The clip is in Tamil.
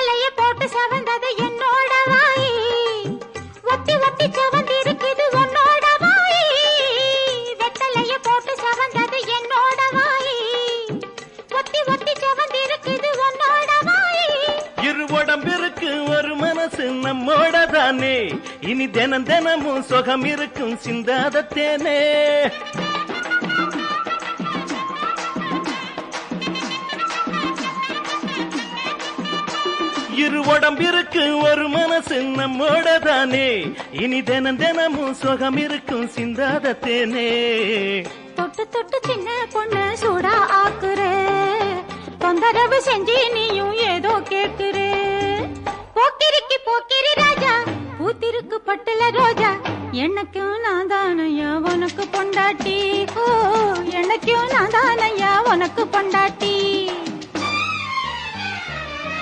வெத்தலைய போட்டு செவந்தது என்னோட வாய், ஒட்டி ஒட்டி செவந்திருக்குது உன்னோட வாய். வெத்தலைய போட்டு செவந்தது என்னோட வாய், ஒட்டி ஒட்டி செவந்திருக்குது உன்னோட வாய். இரு உடம்பிற்கு ஒரு மனசு நம்மோட தானே, இனி தினம் தினமும் சுகம் இருக்கும் சிந்தாத தேனே. இரு உடம்பிற்கு ஒரு மனசு நம்மோட தானே, இனி தினம் தினமும் சுகம் இருக்கும் சிந்தாத தேனே. தொட்டு தொட்டு சின்ன பொண்ணு சூடா ஆக்குறே, தொந்தரவு செஞ்சு நீயும் ஏதோ கேக்குறே. போக்கிரிக்கு போக்கிரி ராஜா, பூத்திருக்கு பட்டுல ரோஜா, எனக்கும் நான் தானையா உனக்கு பொண்டாட்டி. ஓ, எனக்கும் நான் தானையா உனக்கு பொண்டாட்டி.